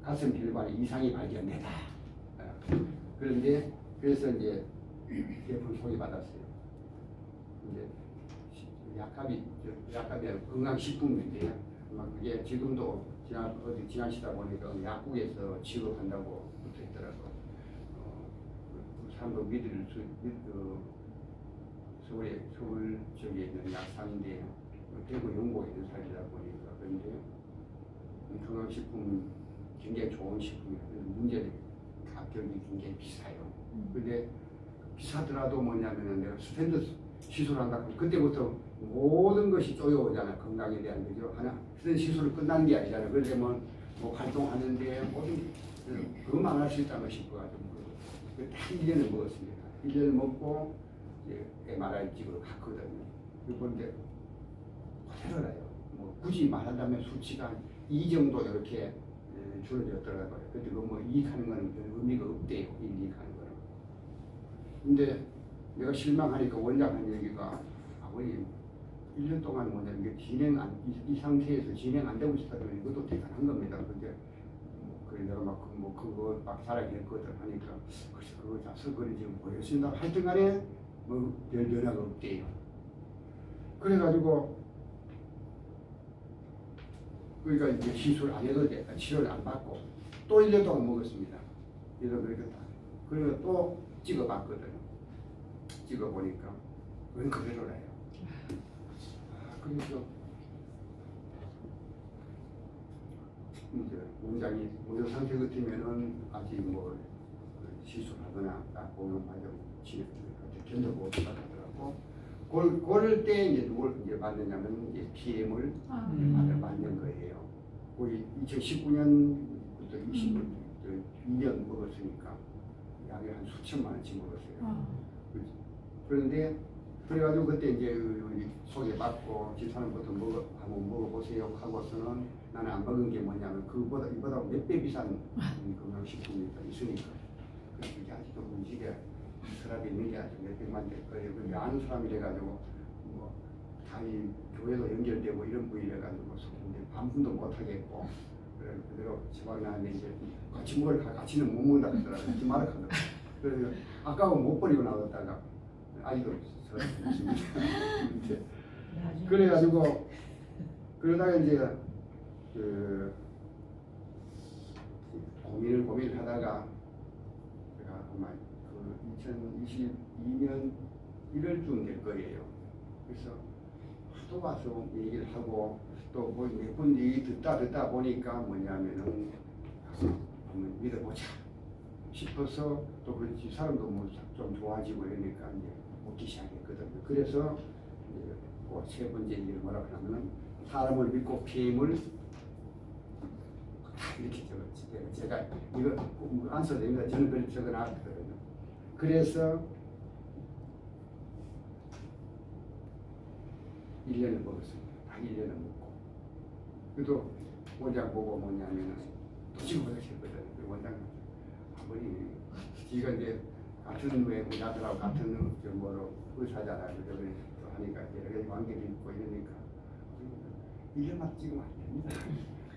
가슴 혈관에 이상이 발견되다. 그런데 그래서 이제 제품 소개받았어요. 이제 약값이 건강식품인데 아마 그게 지금도 지나시다 보니까 약국에서 취급한다고 붙어 있더라고요. 그 사람도 믿을 서울 쪽에 있는 약사인데 대구 영국에 있는 사람이다 보니까 그런데 건강식품 굉장히 좋은 식품이에요. 문제는 가격이 굉장히 비싸요. 근데 비싸더라도 뭐냐면은 내가 스탠드 시술한다 그러면 그때부터 모든 것이 쪼여오잖아. 건강에 대한 거죠. 스탠드 시술을 끝난 게 아니잖아. 그러면 뭐 활동하는데 모든 그것만 할 수 있다면 싶어가지고 딱 1년을 먹었습니다. 1년을 먹고 MRI 찍으러 갔거든요. 그런데 그대로라요. 뭐 굳이 말한다면 수치가 2 정도 이렇게 줄어들었더라고요. 근데 그 뭐 이익하는 거는 별 의미가 없대요. 이익하는 거는. 근데 내가 실망하니까 원장 한 얘기가 아버님 1년 동안 뭐냐 이게 이 상태에서 진행 안 되고 있다면 이것도 대단한 겁니다. 그게 그래 내가 뭐 그거 막 자랑했거든 하니까 그래서 그거 자석을 지금 보여준다 하여튼간에 뭐 별 변화가 없대요. 그래가지고 그러니까 이제 시술 안 해도 돼. 치료를 안 받고 또 1년 동안 먹었습니다. 이런 그랬다. 그리고 또 찍어봤거든요. 찍어보니까 웬 그대로래요. 그래서 이제 원장이 모든 상태 같으면은 아직 뭐 시술하거나 공용마저 견뎌보고 하더라고. 그럴 때 이제 누굴 이제 받느냐면 이제 PM을 받는 거예요. 거의 2019년부터 2년 먹었으니까 약이 한 수천만 원씩 먹었어요. 그런데 그래가지고 그때 이제 소개받고 집사람부터 한번 먹어보세요 하고서는 나는 안 먹은 게 뭐냐면 이보다 몇 배 비싼 건강식품이 있으니까 그래서 이게 아직도 문제가 혈압이 있는 게 아주 몇백만 될 거예요. 근데 아는 사람이 돼가지고 뭐 다이 교회도 연결되고 이런 부위래가지고 이제 반품도 못 하겠고 그대로 처방 나는데 이제 같이 먹을 같이는 못 먹는다 그러더라고요. 같이 말을 하더라고요. 그래서 아까워 못 버리고 나왔다가 아직도 그래가지고 그러다가 이제 그 고민을 하다가 제가 아마 그 2022년 1월쯤 될 거예요. 그래서 하도 와서 얘기를 하고 또 뭐 몇 번 얘기 듣다 보니까 뭐냐면은 한번 믿어보자 싶어서 또 그렇지 사람도 뭐 좀 좋아지고 이러니까 이제 먹기 시작했거든요. 그래서 세 번째 일을 뭐라고 하냐면은 사람을 믿고 PM을 이렇게 적었지. 제가 이거 안 써도 됩니다. 저는 그렇게 적어놨거든요. 그래서 1년을 먹었습니다. 딱 1년을 먹고. 그래도 원장 보고 뭐냐면은 또 지금 했거든요. 원장 아버님, 지가 이제 같은 나들하고 같은 뭐로 의사잖아요. 그래서 또 하니까 여러 가지 관계도 있고 이러니까 1년만 찍으면 안 됩니다.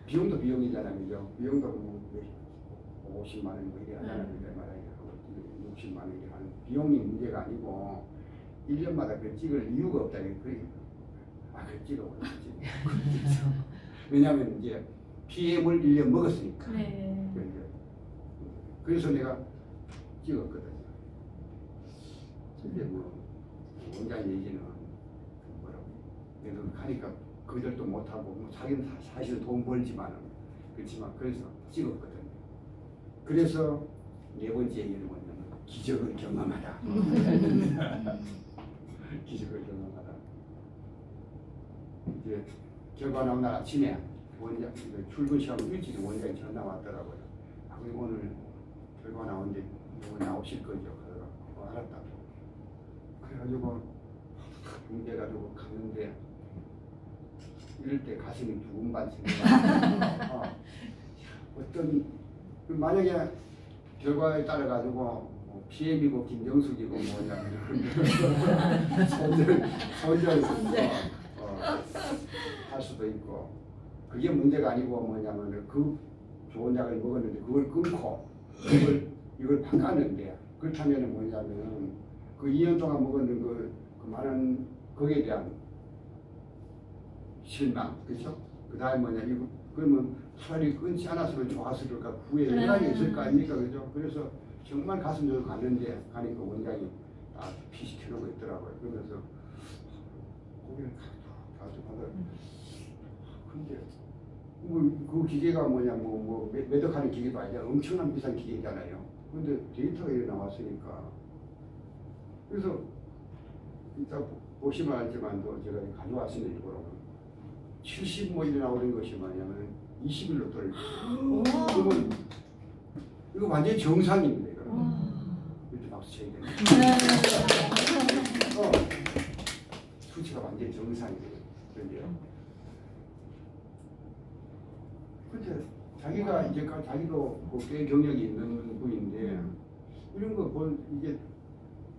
비용도 비용이잖아요. 그죠? 비용도 뭐 50만 원 뭐 이래 하잖아요. 말하기 60만 원 이래 하는 비용이 문제가 아니고 1년마다 그 찍을 이유가 없다. 그래. 그 찍어. 왜냐하면 이제 PM을 1년 먹었으니까. 네. 그래서 내가 찍었거든요. 근데 뭐 원장 얘기는 뭐라고 내가 가니까 그들도 못하고 뭐 자기는 사실 돈 벌지만은 그렇지만 그래서 찍었거든요. 그래서 네 번째 얘기는 뭐냐면 기적을 경험하다. 기적을 경험하다. 이제 결과 나온 날 아침에 원장 출근 시간 일찍 원장이 전화 왔더라고요. 오늘 결과 나오는데 나오실 거죠? 그래서 알았다고. 그래가지고 응대가지고 갔는데 이럴 때 가슴이 두근반 생겨. 어떤 만약에 결과에 따라 가지고 PM이고 김정숙이고 뭐냐 선전을 할 수도 있고 그게 문제가 아니고 뭐냐면 그 좋은 약을 먹었는데 그걸 끊고 이걸 바꿨는데 그렇다면 뭐냐면 그 2년 동안 먹었는 그 많은 거기에 대한 실망, 그렇죠? 그 다음에 뭐냐 이거 그러면 차라리 끊지 않았으면 좋았을까 후에 연락이 있을 거 아닙니까, 그죠? 그래서 정말 가슴 저리고 갔는데 가니까 원장이 다 피시켜놓고 있더라고요. 그러면서 고개를 가지고 근데 그 기계가 뭐냐 뭐 매덕하는 기계도 아니라 엄청난 비싼 기계잖아요. 근데 데이터가 이렇게 나왔으니까 그래서 이따 보시면 알지만 또 제가 가져왔습니다. 일부러 70 뭐 이래 나오는 것이 뭐냐면 20일로 떨어져. 그러면 이거 완전히 정상입니다. 이거. 이렇게 박수 쳐야 됩니다. 수치가 완전히 정상이에요. 그런데요. 그렇죠. 자기가 이제까지 자기도 꽤 경력이 있는 분인데 이런 거 이게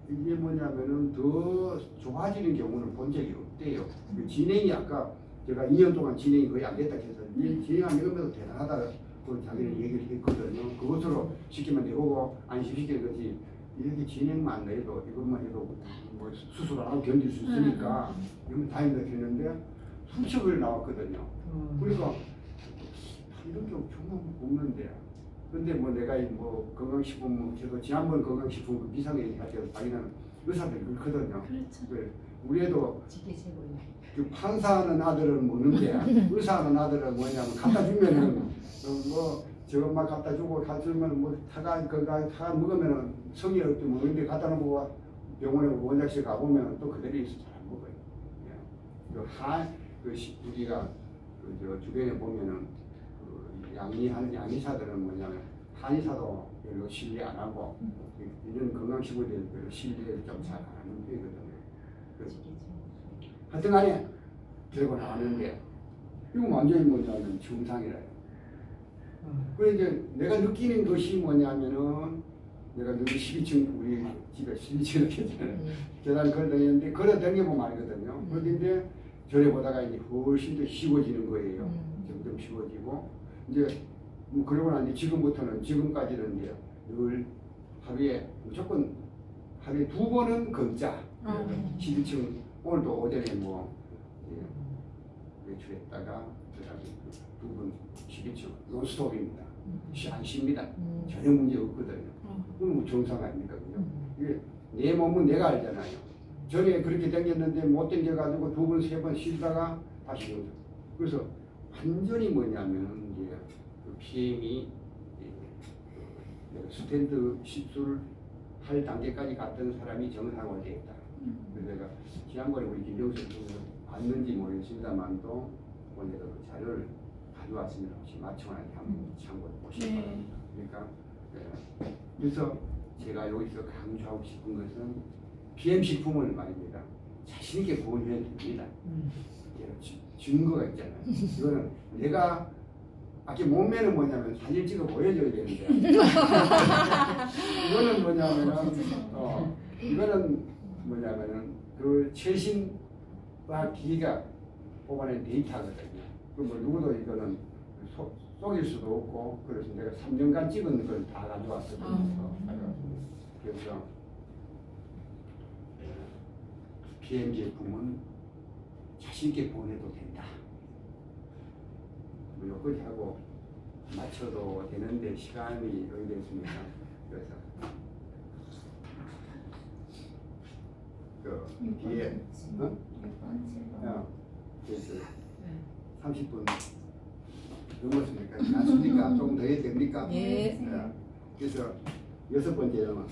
이게 뭐냐면은 더 좋아지는 경우는 본 적이 없대요. 그 진행이 아까 제가 2년 동안 진행이 거의 안 됐다 해서 이 진행한 이것도 대단하다고 자기는 얘기를 했거든요. 그것으로 시키면 내보고 안심시키는 거지 이렇게 진행만 해도 이것만 해도 뭐 수술 안 하고 견딜 수 있으니까 이건 다행이다 했는데 수첩을 나왔거든요. 그러니까 이런 게 정말 없는데 근데 뭐 내가 뭐 건강식품 뭐 저도 지난번 건강식품 그 비상회의 할 때도 자기는 의사들이 그렇거든요. 그렇죠. 그래. 우리 애도 지게 제거요. 그 판사하는 아들은 먹는데 의사하는 아들은 뭐냐면 갖다 주면은 뭐 저것만 갖다 주고 가주면 뭐 타가 타가 먹으면은 성의 없게 먹는데 갖다 놓고 병원에 원장실 가보면 또 그대로 있어 잘 안 먹어요. 우리가 저 주변에 보면은 그 양의사들은 뭐냐면 한의사도 별로 신뢰 안 하고 이런 건강식품에 별로 신뢰를 좀 잘 안 하는 편이거든요. 하여튼간에 결국 나왔는데 이거 완전히 뭐냐면 정상이라요. 그래 이제 내가 느끼는 것이 뭐냐면은 내가 늘 12층 우리 집에 12층 이렇게 계단 걸어다니는데 걸어다니면 알거든요. 그런데 전에 보다가 이제 훨씬 더 쉬워지는 거예요. 점점 쉬워지고 이제 뭐 그러고 나니 지금부터는 지금까지는 이제 늘 하루에 무조건 하루에 2번은 걷자. 12층 오늘도 오전에 뭐 외출했다가 그다음에 2번 12층 논스톱입니다. 안 쉽니다. 전혀 문제 없거든요. 그건 뭐 정상 아닙니까? 그냥 이게 내 몸은 내가 알잖아요. 전에 그렇게 당겼는데 못 당겨가지고 2번, 3번 쉬다가 다시 오죠. 그래서 완전히 뭐냐면 이제 그 PM이 스탠드 시술 할 단계까지 갔던 사람이 정상화가 되었다. 그래서 제가 지난번에 우리 김정수 봤는지 모르겠습니다만도 오늘도 그 자료를 가져왔습니다. 혹시 맞춰놔야 한번 참고해 보시기 바랍니다. 그러니까 그래서 제가 여기서 강조하고 싶은 것은 PM 식품을 말입니다. 자신 있게 구원해야 됩니다. 증거가 있잖아요. 이거는 내가 아까 몸매는 뭐냐면 사진 찍어 보여줘야 되는데 이거는 뭐냐면은 이거는 뭐냐면은 그 최신과 기기가 뽑아낸 데이터거든요. 그 뭐 누구도 이거는 속일 수도 없고 그래서 내가 3년간 찍은 걸 다 가져왔거든요. 그래서 PM 제품은 자신있게 보내도 된다. 뭐 여기까지 하고 맞춰도 되는데 시간이 여기 됐습니다. 그래서 그 뒤에 그래서 30분 넘었으니까 맞습니까? 조금 더 해야 됩니까? 예. 그래서 6번째는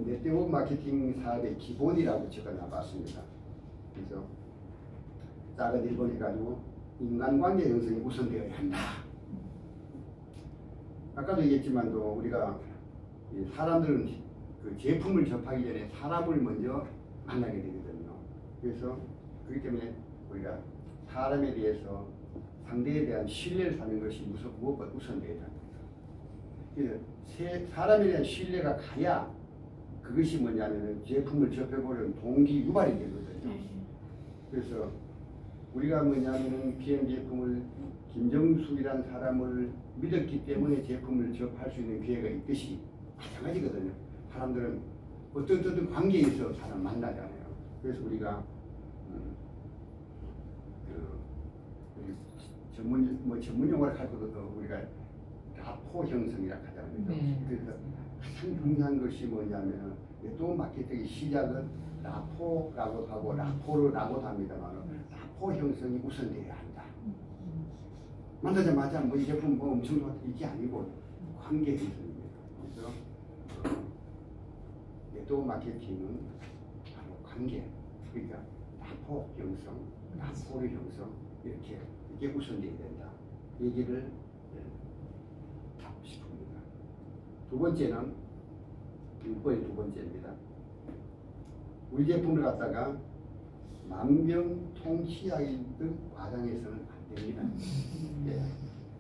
네트워크 마케팅 사업의 기본이라고 제가 나봤습니다. 그래서 작은 1번 해가지고 인간관계 형성이 우선되어야 한다. 아까도 얘기했지만도 우리가 사람들은 그 제품을 접하기 전에 사람을 먼저 만나게 되거든요. 그래서 그렇기 때문에 우리가 사람에 대해서 상대에 대한 신뢰를 사는 것이 무엇보다 우선되어야 합니다. 그래서 사람에 대한 신뢰가 가야 그것이 뭐냐면 제품을 접해보려는 동기 유발이 되거든요. 그래서 우리가 뭐냐면은 PM 제품을 김정숙이라는 사람을 믿었기 때문에 제품을 접할 수 있는 기회가 있듯이 마찬가지거든요. 사람들은 어떤 관계에서 사람 만나잖아요. 그래서 우리가 전문 용어를 할 것도 우리가 라포 형성이라고 하잖아요. 그래서 가장 중요한 것이 뭐냐면 또 마케팅의 시작은 라포라고 하고 라포르라고도 합니다만 라포 형성이 우선되어야 한다. 만나자마자 뭐 이 제품 뭐 엄청 좋다 이게 아니고 관계 형성입니다. 그래서 또 마케팅은 바로 관계, 그러니까 라포 형성, 라포르 형성 이게 우선되어야 된다. 얘기를 하고 싶습니다. 두 번째는 6번이 두 번째입니다. 우리 제품을 갖다가 만병통치약이든 과장해서는 안 됩니다.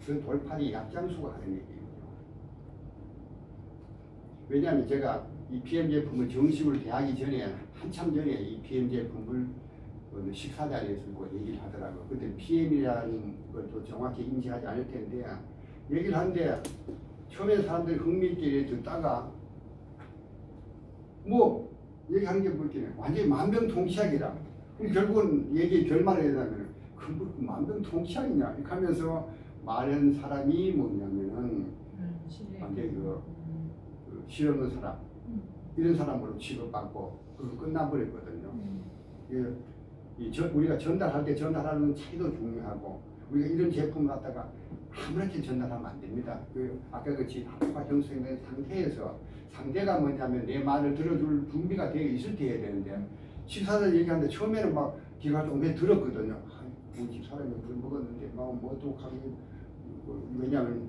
그 돌팔이 약장수가 하는 얘기예요. 왜냐하면 제가 이 PM 제품을 정식으로 대하기 전에 한참 전에 이 PM 제품을 식사 자리에서 얘기를 하더라고요. 그때 PM이라는 걸 또 정확히 인지하지 않을 텐데 얘기를 하는데 처음에 사람들이 흥미있게 듣다가 뭐 얘기하는 게 뭐겠네. 완전히 만병통치약이라. 결국은 얘기의 결말을 하려면 그 만병통치약이냐 이렇게 하면서 말하는 사람이 뭐냐면은 완전히 그 실없는 사람 이런 사람으로 취급받고 그거 끝나버렸거든요. 우리가 전달할 때 전달하는 차이도 중요하고 우리가 이런 제품을 갖다가 아무렇게 전달하면 안 됩니다. 아까 같이 학과 형성된 상태에서 상대가 뭐냐면 내 말을 들어줄 준비가 되어 있을 때 해야 되는데 식사를 얘기하는데 처음에는 막 귀가 좀 들었거든요. 우리 집 사람이 물 먹었는데 막 뭐 어떡하게 왜냐하면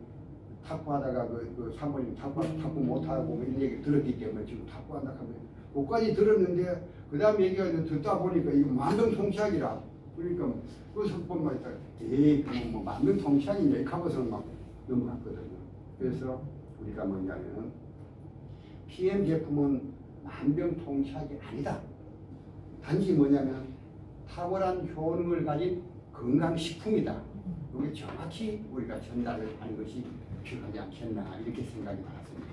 탁구하다가 그 사모님 탁구 못하고 이런 얘기 들었기 때문에 지금 탁구한다 하면 그까지 들었는데 그 다음 얘기가 듣다 보니까 이거 만병통치약이라 그러니까 그 석본만 있다가 에이 뭐 만병통치약이냐 이렇게 하고서는 막 넘어갔거든요. 그래서 우리가 뭐냐면 PM 제품은 만병통치약이 아니다. 단지 뭐냐면 탁월한 효능을 가진 건강식품이다. 이게 정확히 우리가 전달을 하는 것이 필요하지 않겠나 이렇게 생각이 많습니다.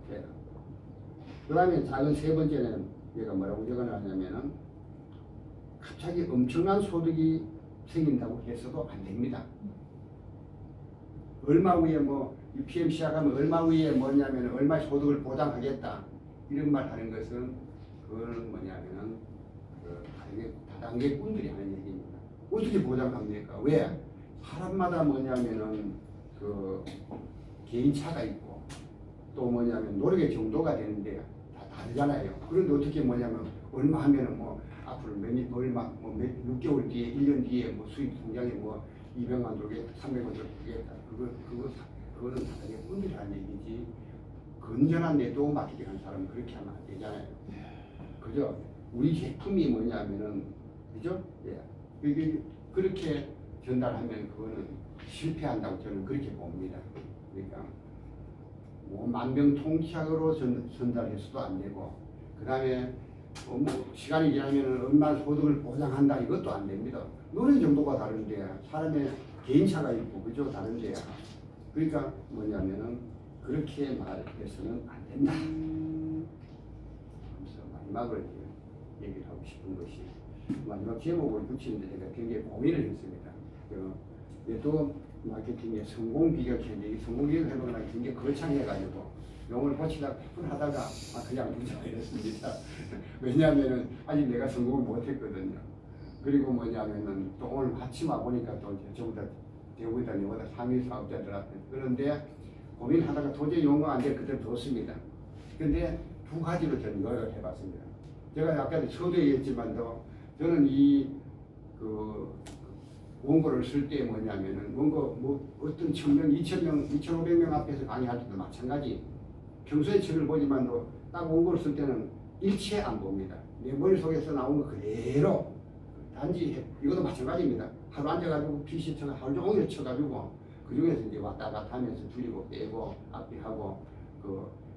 네. 그 다음에 작은 세 번째는 얘가 뭐라고 적어놨냐면은 갑자기 엄청난 소득이 생긴다고 해서도 안 됩니다. 얼마 후에 뭐 PM 시작하면 얼마 후에 뭐냐면 얼마 소득을 보장하겠다 이런 말 하는 것은 그거는 뭐냐면은 그 다단계꾼들이 하는 얘기입니다. 어떻게 보장합니까? 왜? 사람마다 뭐냐면은 그 개인차가 있고 또 뭐냐면 노력의 정도가 되는데 다 다르잖아요. 그런데 어떻게 뭐냐면 얼마 하면은 뭐 앞으로 얼마 뭐 6개월 뒤에 1년 뒤에 뭐 수입 통장에 뭐 200만 들겠다 300만 들겠다 그거는 다르게 꾼들이 하는 얘기지 건전한 내도 맡기게 한 사람은 그렇게 하면 안 되잖아요. 그죠? 우리 제품이 뭐냐면은 그죠? 예. 그렇게 전달하면 그거는 실패한다고 저는 그렇게 봅니다. 그러니까 뭐 만병통치약으로 전달해서도 안 되고 그 다음에 뭐 시간이 지나면 얼마 소득을 보장한다 이것도 안 됩니다. 노래 정도가 다른데 사람의 개인차가 있고 그죠? 다른데 그러니까 뭐냐면은 그렇게 말해서는 안 된다. 그래서 마지막으로 얘기를 하고 싶은 것이 마지막 제목을 붙이는데 제가 굉장히 고민을 했습니다. 또 마케팅의 성공 비결인데 이 성공 비결 해보거나 굉장히 거창해가지고 용어를 고치다가 하다가 그냥 문자가 이랬습니다. 왜냐하면은 아직 내가 성공을 못했거든요. 그리고 뭐냐면은 또 오늘 아침 와보니까 또 저보다 대구보다 내보다 상위 사업자들한테 그런데 고민하다가 도저히 용어가 안 돼 그때 뒀습니다. 근데 두 가지로 저는 노력을 해봤습니다. 제가 아까도 서두에 얘기했지만도 저는 그 원고를 쓸 때 뭐냐면은 원고 뭐 어떤 1000명, 2000명, 2500명 앞에서 강의할 때도 마찬가지 평소에 책을 보지만도 딱 원고를 쓸 때는 일체 안 봅니다. 내 머릿속에서 나온 거 그대로 단지 이것도 마찬가지입니다. 하루 앉아가지고 PC 쳐가 하루 종일 쳐가지고 그 중에서 이제 왔다 갔다 하면서 줄이고 빼고 앞뒤 하고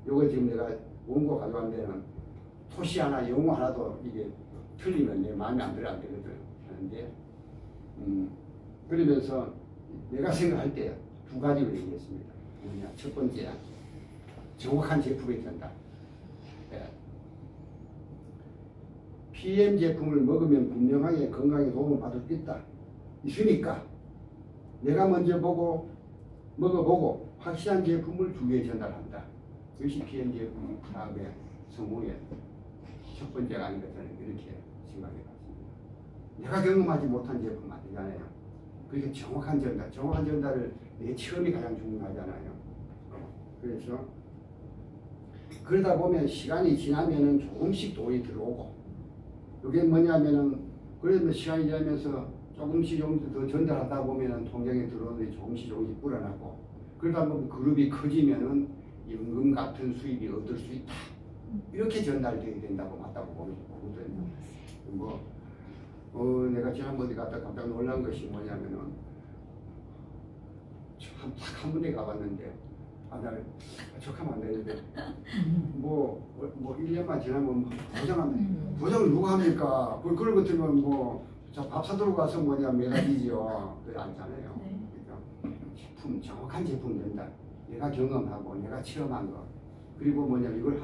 요거 지금 내가 원고 가져간 데는 토시 하나 영어 하나도 이게 틀리면 내 마음에 안 들어 안 되거든 하는데 그러면서 내가 생각할 때 두 가지로 얘기했습니다. 뭐냐 첫 번째 정확한 제품이 된다. 예. PM 제품을 먹으면 분명하게 건강에 도움을 받을 수 있으니까 내가 먼저 먹어보고 확실한 제품을 주위에 전달한다. 이것이 PM 제품 사업의 성공의 첫 번째가 아닌가 저는 이렇게 생각해 봤습니다. 내가 경험하지 못한 제품 안 되잖아요. 그러니까 정확한 전달을 내 체험이 가장 중요하잖아요. 그래서 그러다 보면 시간이 지나면은 조금씩 돈이 들어오고 이게 뭐냐면은 그러면 시간이 지나면서 조금씩 더 전달하다 보면은 통장에 들어오는 게 조금씩 불어나고 그러다 보면 그룹이 커지면은 연금 같은 수입이 얻을 수 있다. 이렇게 전달되게 된다고 맞다고 보거든요. 내가 지난번에 갔다 깜짝 놀란 것이 뭐냐면은 딱 한 군데 가봤는데 나 척하면 안 되는데 뭐 1년만 지나면 보장을 누가 합니까? 그런 것 같으면 밥 사도록 가서 매달리지요. 그래 않잖아요. 제품, 정확한 제품 된다. 내가 경험하고 내가 체험한 거. 그리고 이걸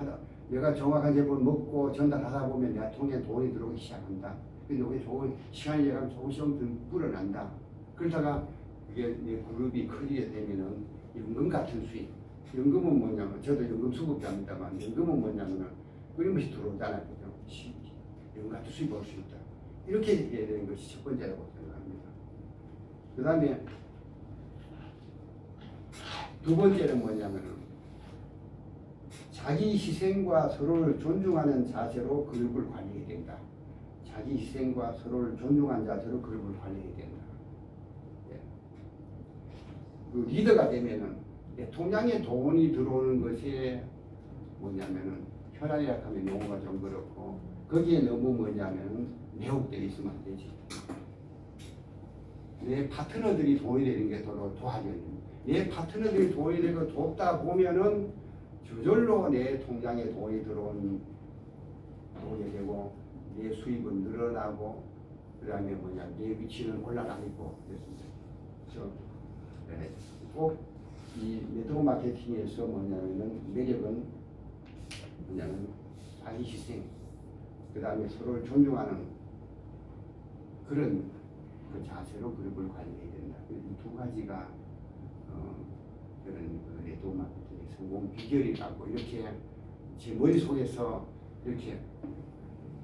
내가 정확한 제품을 먹고 전달하다 보면 내 통에 돈이 들어오기 시작한다. 근데 우리 좋은 시간이 지나면 조금씩 불어난다. 그러다가 이게 내 그룹이 커지게 되면은 연금 같은 수익. 연금은 뭐냐면, 저도 연금 수급자입니다만, 연금은 뭐냐면은 끊임없이 들어오잖아요. 그죠? 연금 같은 수익 볼 수 있다. 이렇게 해야 되는 것이 첫 번째라고 생각합니다. 그 다음에 두 번째는 뭐냐면은 자기 희생과 서로를 존중하는 자세로 그룹을 관리해야 된다. 자기 희생과 서로를 존중하는 자세로 그룹을 관리해야 된다. 예. 그 리더가 되면은 내 통장에 돈이 들어오는 것이 뭐냐면은 혈안이라 하면 용어가 좀 그렇고 거기에 너무 매혹되어 있으면 안 되지. 내 파트너들이 돈이 되는 게 더 도와줘야 됩니다. 내 파트너들이 돈이 되고 돕다 보면은 저절로 내 통장에 돈이 들어오게 되고 내 수입은 늘어나고 그 다음에 내 위치는 올라가고 그렇습니다. 그래서 꼭 이 네트워크 마케팅에서 매력은 자기 희생, 그 다음에 서로를 존중하는 그런 그 자세로 그룹을 관리해야 된다. 이 두 가지가 그런 네트워크 마케팅의 성공 비결이라고 이렇게 제 머릿속에서 이렇게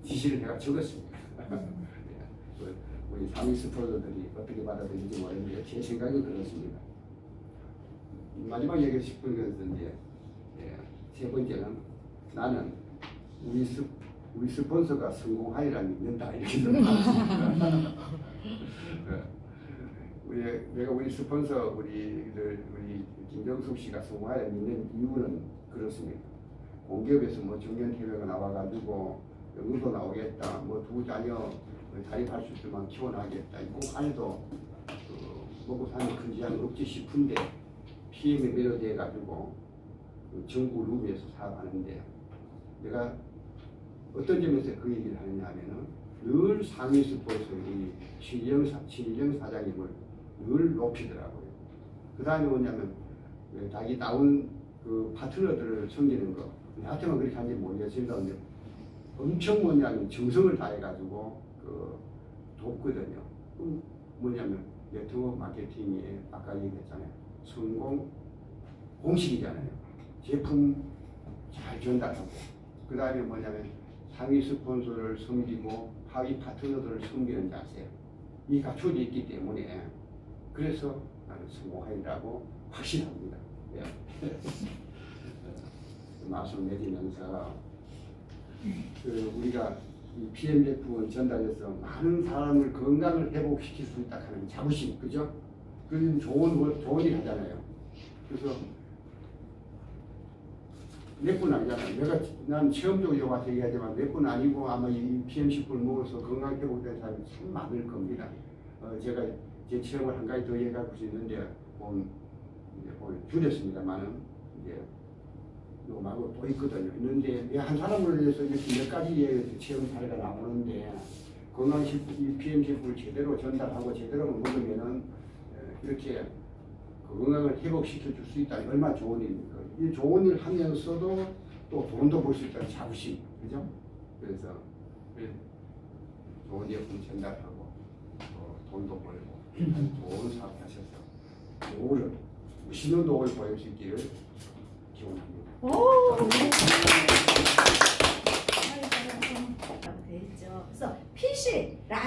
지시를 제가 적었습니다. 우리 상위 스포더들이 어떻게 받아들일지 모르는데 제 생각은 그렇습니다. 마지막 얘기하고 싶은 것은 세 번째는 나는 우리 스폰서가 성공하리라 믿는다 이렇게 생각합니다. 내가 우리 스폰서 우리 김정숙 씨가 성공하리라 믿는 이유는 그렇습니다. 공기업에서 정년퇴직가 나와가지고 연금도 나오겠다, 두 자녀 자립할 수 있을만 키워나가겠다. 꼭 안에도 먹고 사는 큰 지장이 없지 싶은데 PM에 매료돼가지고 정부 룸에서 사업하는데 내가 어떤 점에서 그 얘기를 하느냐 하면은 늘 상위 스포츠의 신일영 사장님을 늘 높이더라고요. 그 다음에 뭐냐면 자기 나온 그 파트너들을 섬기는 거. 나한테만 그렇게 하는지 모르겠습니다. 근데 엄청 정성을 다해가지고 돕거든요. 네트워크 마케팅이 아까 얘기했잖아요. 성공 공식이잖아요. 제품 잘 전달하고 그 다음에 상위 스폰서를 섬기고 하위 파트너들을 섬기는 자세 이 갖춰져 있기 때문에 그래서 나는 성공하리라고 확신합니다. 예. 말씀 내리면서 우리가 이 PM 제품을 전달해서 많은 사람을 건강을 회복시킬 수 있다 하는 자부심, 그죠? 그건 좋은 일 하잖아요. 그래서 몇 분 아니잖아요. 난 체험적으로 와서 얘기하지만 몇 분 아니고 아마 이 PM10을 먹어서 건강 회복된 사람이 참 많을 겁니다. 제가 제 체험을 한 가지 더 얘기할 수 있는데 오늘 줄였습니다만은 이제 이거 말고 또 있거든요. 있는데 한 사람을 위해서 이렇게 몇 가지의 체험 사례가 나오는데 건강식품, PM10을 제대로 전달하고 제대로 먹으면은 이렇게 건강을 회복시켜 줄 수 있다니 얼마나 좋은 일입니까? 이 좋은 일 하면서도 또 돈도 벌 수 있다는 자부심, 그죠? 그래서 좋은 제품 전달하고 돈도 벌고 좋은 사업 하셔서 노를 멋있는 노를 보일 수 있기를 기원합니다. 오! 돼 있죠. 그래서 PC